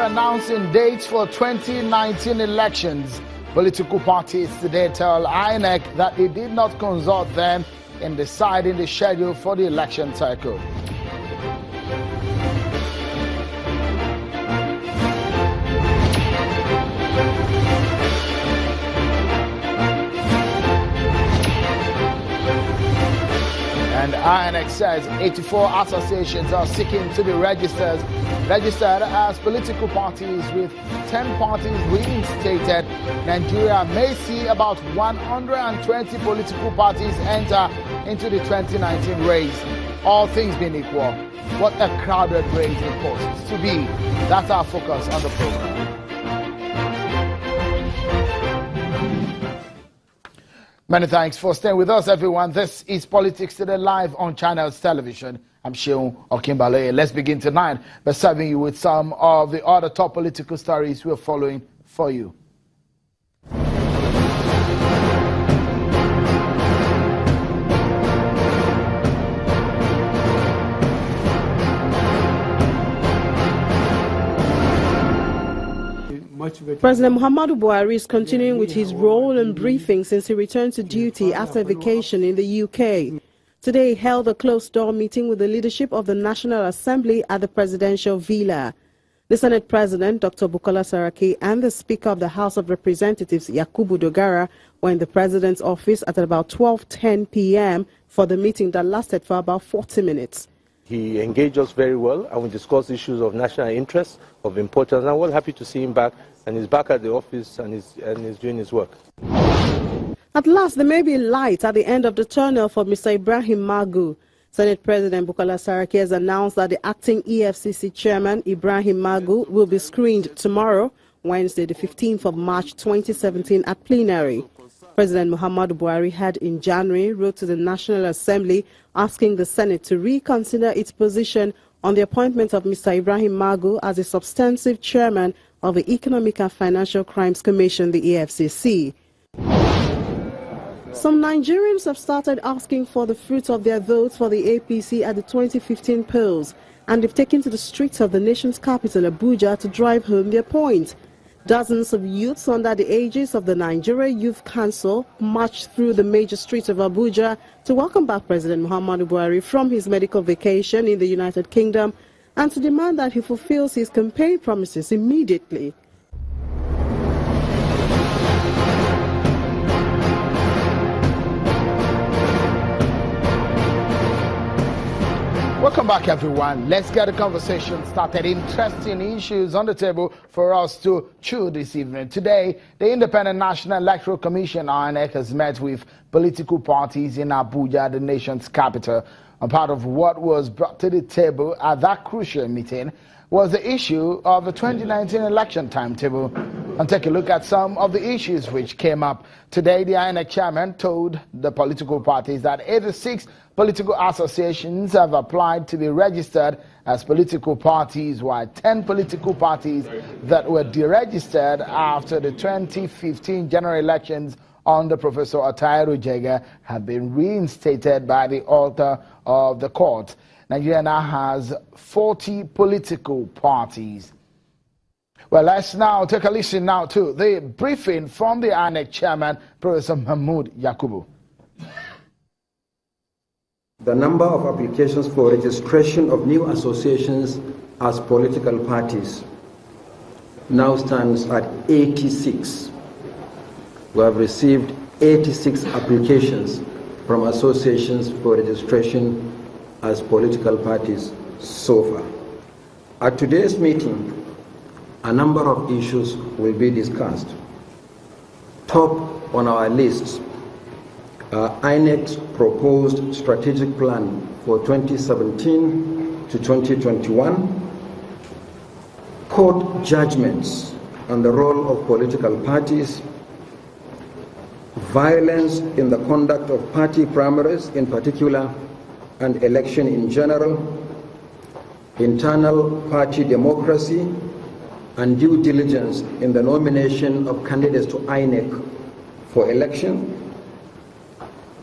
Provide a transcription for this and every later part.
announcing dates for 2019 elections. Political parties today tell INEC that it did not consult them in deciding the schedule for the election cycle. And INEC says 84 associations are seeking to be registered as political parties, with 10 parties reinstated. Nigeria may see about 120 political parties enter into the 2019 race. All things being equal, what a crowded race it poses to be. That's our focus on the program. Many thanks for staying with us, everyone. This is Politics Today live on Channels Television. I'm Sheung Okimbale. Let's begin tonight by serving you with some of the other top political stories we're following for you. President Muhammadu Buhari is continuing with his role and briefing since he returned to duty after a vacation in the UK. Today he held a closed-door meeting with the leadership of the National Assembly at the presidential villa. The Senate President, Dr. Bukola Saraki, and the Speaker of the House of Representatives, Yakubu Dogara, were in the President's office at about 12:10 p.m. for the meeting that lasted for about 40 minutes. He engaged us very well, and we discussed issues of national interest, of importance, and we're happy to see him back, and he's back at the office and he's doing his work. At last, there may be light at the end of the tunnel for Mr. Ibrahim Magu. Senate President Bukola Saraki has announced that the acting EFCC chairman, Ibrahim Magu, will be screened tomorrow, Wednesday, the 15th of March 2017, at plenary. President Muhammadu Buhari had in January wrote to the National Assembly asking the Senate to reconsider its position on the appointment of Mr. Ibrahim Magu as a substantive chairman of the Economic and Financial Crimes Commission, the EFCC. Some Nigerians have started asking for the fruits of their votes for the APC at the 2015 polls, and they've taken to the streets of the nation's capital, Abuja, to drive home their point. Dozens of youths under the aegis of the Nigeria Youth Council marched through the major streets of Abuja to welcome back President Muhammadu Buhari from his medical vacation in the United Kingdom and to demand that he fulfills his campaign promises immediately. Welcome back, everyone. Let's get a conversation started. Interesting issues on the table for us to chew this evening. Today, the Independent National Electoral Commission, INEC, has met with political parties in Abuja, the nation's capital. And part of what was brought to the table at that crucial meeting was the issue of the 2019 election timetable. And take a look at some of the issues which came up. Today, the INEC chairman told the political parties that 86 political associations have applied to be registered as political parties, while 10 political parties that were deregistered after the 2015 general elections under Professor Atahiru Jega have been reinstated by the altar of the court. Nigeria now has 40 political parties. Well, let's now take a listen now to the briefing from the INEC chairman, Professor Mahmood Yakubu. The number of applications for registration of new associations as political parties now stands at 86. We have received 86 applications from associations for registration as political parties so far. At today's meeting, a number of issues will be discussed. Top on our list, INEC's proposed strategic plan for 2017 to 2021, court judgments on the role of political parties, violence in the conduct of party primaries in particular and election in general, internal party democracy, and due diligence in the nomination of candidates to INEC for election,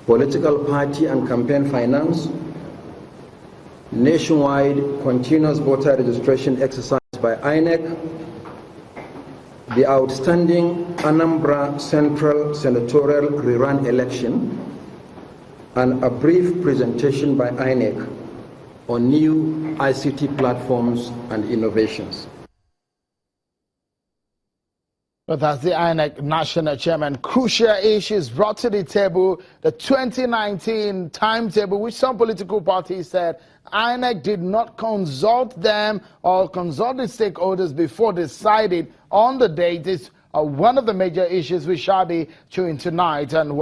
political party and campaign finance, nationwide continuous voter registration exercise by INEC, the outstanding Anambra Central Senatorial rerun election, and a brief presentation by INEC on new ICT platforms and innovations. But as the INEC National Chairman, crucial issues brought to the table, the 2019 timetable, which some political parties said INEC did not consult them or consult the stakeholders before deciding on the date, is one of the major issues we shall be chewing tonight. And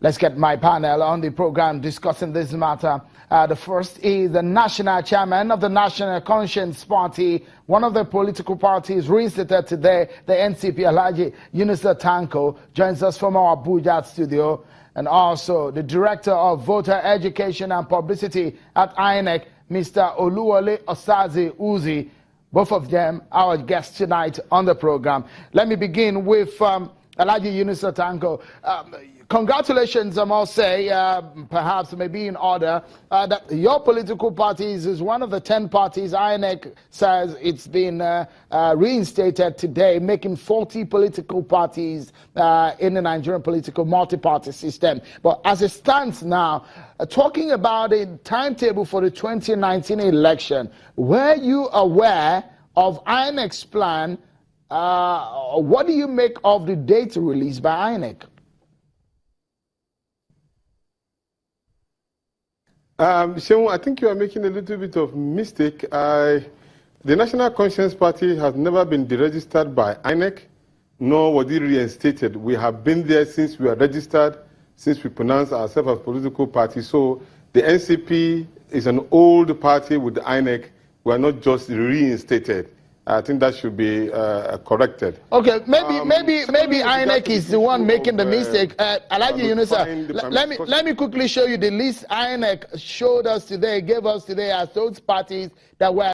let's get my panel on the program discussing this matter. The first is the national chairman of the National Conscience Party, one of the political parties reinstated today, the NCP, Alhaji Yunusa Tanko, joins us from our Abuja studio, and also the director of voter education and publicity at INEC, Mr. Oluwole Osaze Uzi. Both of them our guests tonight on the program. Let me begin with Alhaji Yunusa Tanko. Congratulations, I must say, perhaps maybe in order, that your political party is one of the 10 parties. INEC says it's been reinstated today, making 40 political parties in the Nigerian political multi-party system. But as it stands now, talking about a timetable for the 2019 election, were you aware of INEC's plan? What do you make of the date released by INEC? Seun, I think you are making a little bit of mistake. The National Conscience Party has never been deregistered by INEC, nor was it reinstated. We have been there since we are registered, since we pronounced ourselves as a political party. So the NCP is an old party with the INEC. We are not just reinstated. I think that should be corrected. Okay, maybe INEC is the one making the mistake. Alhaji Yunusa, let me quickly show you the list INEC showed us today, gave us today as those parties that were